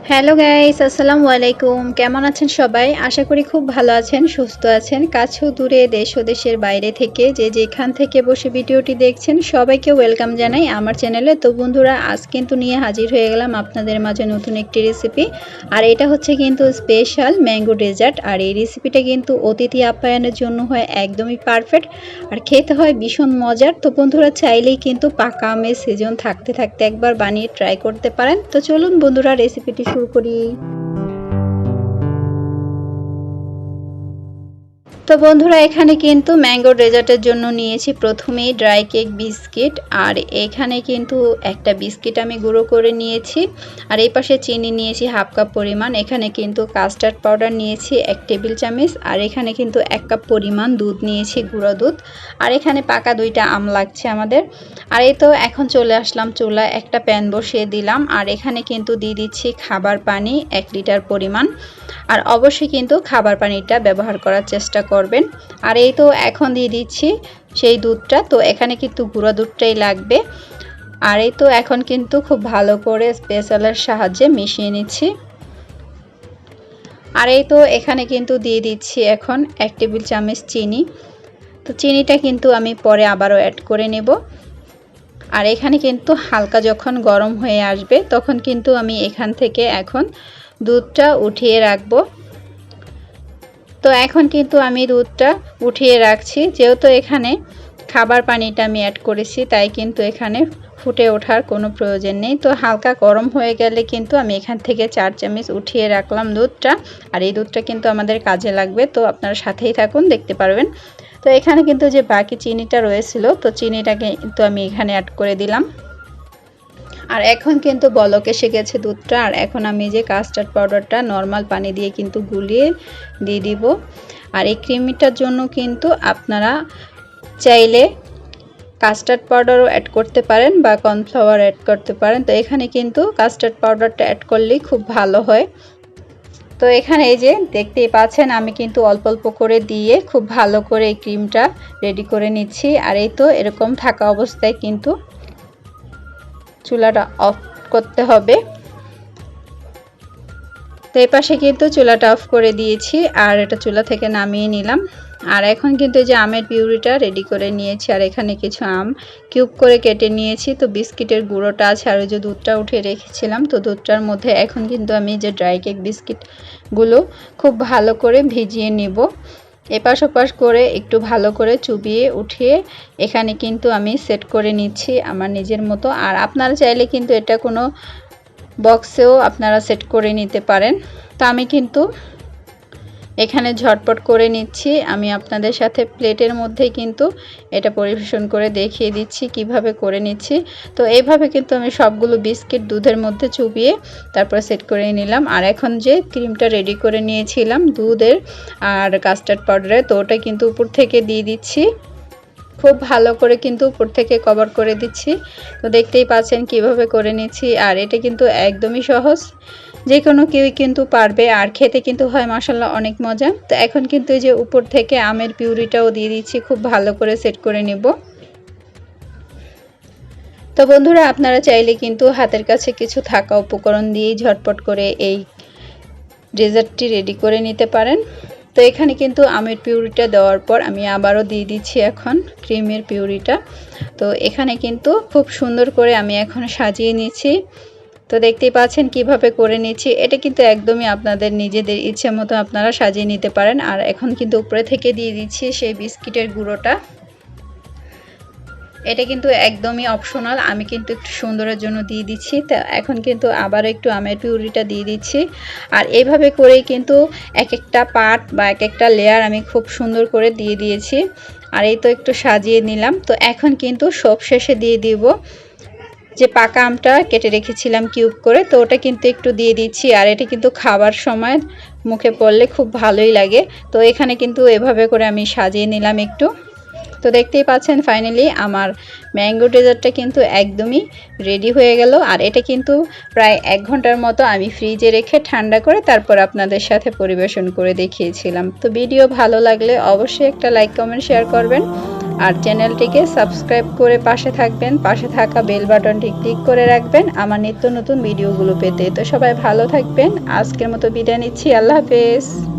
Hello guys, আসসালামু আলাইকুম। কেমন আছেন সবাই? আশা করি খুব ভালো আছেন, সুস্থ আছেন। কাছে ও দূরে, দেশ ও দেশের বাইরে থেকে যে যেখান থেকে বসে ভিডিওটি দেখছেন সবাইকে ওয়েলকাম জানাই আমার চ্যানেলে। তো বন্ধুরা, আজ কিন্তু নিয়ে হাজির হয়ে গেলাম আপনাদের মাঝে নতুন একটি রেসিপি। আর এটা হচ্ছে কিন্তু স্পেশাল ম্যাঙ্গো ডেজার্ট। আর এই রেসিপিটা কিন্তু অতিথি আপ্যায়নের জন্য হয় একদমই পারফেক্ট, আর খেতে হয় ভীষণ মজার। তো বন্ধুরা, চাইলেই কিন্তু পাকা আমের সিজন থাকতে থাকতে একবার বানিয়ে ট্রাই করতে পারেন। তো চলুন বন্ধুরা, রেসিপিটি শুরু করি। তো বন্ধুরা, এখানে কিন্তু ম্যাঙ্গো ডেজার্টের জন্য নিয়েছি প্রথমেই ড্রাই কেক বিস্কিট। আর এখানে কিন্তু একটা বিস্কিট আমি গুঁড়ো করে নিয়েছি। আর এই পাশে চিনি নিয়েছি হাফ কাপ পরিমাণ। এখানে কিন্তু কাস্টার্ড পাউডার নিয়েছি 1 টেবিল চামচ। আর এখানে কিন্তু 1 কাপ পরিমাণ দুধ নিয়েছি, গুঁড়ো দুধ। আর এখানে পাকা 2টা আম লাগছে আমাদের। আর এই তো এখন চলে আসলাম চুলায়, একটা প্যান বসিয়ে দিলাম। আর এখানে কিন্তু দিয়ে দিচ্ছি খাবার পানি 1 লিটার পরিমাণ। আর অবশ্যই কিন্তু খাবার পানিটা ব্যবহার করার চেষ্টা করবেন। আর এই তো এখন দিয়ে দিচ্ছি সেই দুধটা। তো এখানে কিন্তু গুঁড়ো দুধটাই লাগবে। আর এই তো এখন কিন্তু খুব ভালো করে স্পেশালের সাহায্যে মিশিয়ে নিচ্ছি। আর এই তো এখানে কিন্তু দিয়ে দিচ্ছি এখন 1 টেবিল চামচ চিনি। তো চিনিটা কিন্তু আমি পরে আবারও অ্যাড করে নেব। আর এখানে কিন্তু হালকা যখন গরম হয়ে আসবে তখন কিন্তু আমি এখান থেকে এখন দুধটা উঠিয়ে রাখবো। তো এখন কিন্তু আমি দুধটা উঠিয়ে রাখছি, যেহেতু এখানে খাবার পানিটা আমি অ্যাড করেছি তাই কিন্তু এখানে ফুটে ওঠার কোনো প্রয়োজন নেই। তো হালকা গরম হয়ে গেলে কিন্তু আমি এখান থেকে 4 চামচ উঠিয়ে রাখলাম দুধটা। আর এই দুধটা কিন্তু আমাদের কাজে লাগবে, তো আপনারা সাথেই থাকুন, দেখতে পারবেন। তো এখানে কিন্তু যে বাকি চিনিটা রয়েছিল, তো চিনিটাকে কিন্তু আমি এখানে অ্যাড করে দিলাম। আর এখন কিন্তু বলক এসে গেছে দুধটা। আর এখন আমি যে কাস্টার্ড পাউডারটা নর্মাল পানি দিয়ে কিন্তু গুলিয়ে দিয়ে দিব। আর এই ক্রিমিটার জন্য কিন্তু আপনারা চাইলে কাস্টার্ড পাউডারও অ্যাড করতে পারেন বা কর্নফ্লাওয়ার অ্যাড করতে পারেন। তো এখানে কিন্তু কাস্টার্ড পাউডারটা অ্যাড করলেই খুব ভালো হয়। তো এখানে এই যে দেখতেই পাচ্ছেন আমি কিন্তু অল্প অল্প করে দিয়ে খুব ভালো করে এই ক্রিমটা রেডি করে নিচ্ছি। আর এই তো এরকম থাকা অবস্থায় কিন্তু চুলাটা অফ করতে হবে। তো এই পাশে কিন্তু চুলাটা অফ করে দিয়েছি আর এটা চুলা থেকে নামিয়ে নিলাম। আর এখন কিন্তু যে আমের পিউরিটা রেডি করে নিয়েছি। আর এখানে কিছু আম কিউব করে কেটে নিয়েছি। তো বিস্কিটের গুঁড়োটা আছে আর ওই যে দুধটা উঠিয়ে রেখেছিলাম, তো দুধটার মধ্যে এখন কিন্তু আমি যে ড্রাই কেক বিস্কিটগুলো খুব ভালো করে ভিজিয়ে নিব। এপাশ ওপাশ করে একটু ভালো করে চুবিয়ে উঠিয়ে এখানে কিন্তু আমি সেট করে নিচ্ছি আমার নিজের মতো। আর আপনারা চাইলে কিন্তু এটা কোনো বক্সেও আপনারা সেট করে নিতে পারেন। তো আমি কিন্তু এখানে ঝটপট করে নিচ্ছি। আমি আপনাদের সাথে প্লেটের মধ্যেই কিন্তু এটা পরিবেশন করে দেখিয়ে দিচ্ছি কিভাবে করে নিচ্ছি। তো এইভাবে কিন্তু আমি সবগুলো বিস্কিট দুধের মধ্যে চুবিয়ে তারপর সেট করে নিলাম। আর এখন যে ক্রিমটা রেডি করে নিয়েছিলাম দুধের আর কাস্টার্ড পাউডারে, তো ওটা কিন্তু উপর থেকে দিয়ে দিচ্ছি। খুব ভালো করে কিন্তু উপর থেকে কভার করে দিচ্ছি। তো দেখতেই পাচ্ছেন কিভাবে করে নিচ্ছি। আর এটা কিন্তু একদমই সহজ, যে কোনো কেউই কিন্তু পারবে। আর খেতে কিন্তু হয় মাশাআল্লাহ অনেক মজা। তো এখন কিন্তু এই যে উপর থেকে আমের পিউরিটাও দিয়ে দিচ্ছি, খুব ভালো করে সেট করে নেব। তো বন্ধুরা, আপনারা চাইলে কিন্তু হাতের কাছে কিছু থাকা উপকরণ দিয়েই ঝটপট করে এই ডেজার্টটি রেডি করে নিতে পারেন। তো এখানে কিন্তু আমের পিউরিটা দেওয়ার পর আমি আবারও দিয়ে দিচ্ছি এখন ক্রিমের পিউরিটা। তো এখানে কিন্তু খুব সুন্দর করে আমি এখন সাজিয়ে নিচ্ছি। তো দেখতেই পাচ্ছেন কিভাবে করে নিচ্ছি। এটা কিন্তু একদমই আপনাদের নিজেদের ইচ্ছে মতো আপনারা সাজিয়ে নিতে পারেন। আর এখন কিন্তু উপরে থেকে দিয়ে দিচ্ছি সেই বিস্কিটের গুঁড়োটা। এটা কিন্তু একদমই অপশনাল, আমি কিন্তু একটু সুন্দরের জন্য দিয়ে দিচ্ছি। তো এখন কিন্তু আবার একটু আমের পিউরিটা দিয়ে দিচ্ছি। আর এইভাবে করেই কিন্তু এক একটা পার্ট বা এক একটা লেয়ার আমি খুব সুন্দর করে দিয়ে দিয়েছি। আর এই তো একটু সাজিয়ে নিলাম। তো এখন কিন্তু সব শেষে দিয়ে দিব যে পাকা আমটা কেটে রেখেছিলাম কিউব করে, তো ওটা কিন্তু একটু দিয়ে দিচ্ছি। আর এটা কিন্তু খাবার সময় মুখে পড়লে খুব ভালোই লাগে। তো এখানে কিন্তু এভাবে করে আমি সাজিয়ে নিলাম একটু। তো দেখতেই পাচ্ছেন ফাইনালি আমার ম্যাঙ্গো ডেজার্টটা কিন্তু একদমই রেডি হয়ে গেল। আর এটা কিন্তু প্রায় 1 ঘন্টার মতো আমি ফ্রিজে রেখে ঠান্ডা করে তারপর আপনাদের সাথে পরিবেশন করে দেখিয়েছিলাম। তো ভিডিও ভালো লাগলে অবশ্যই একটা লাইক কমেন্ট শেয়ার করবেন। আর চ্যানেলটিকে সাবস্ক্রাইব করে পাশে থাকবেন, পাশে থাকা বেল বাটনটি ক্লিক করে রাখবেন আমার নিত্য নতুন ভিডিওগুলো পেতে। তো সবাই ভালো থাকবেন, আজকের মতো বিদায় নিচ্ছি, আল্লাহ হাফেজ।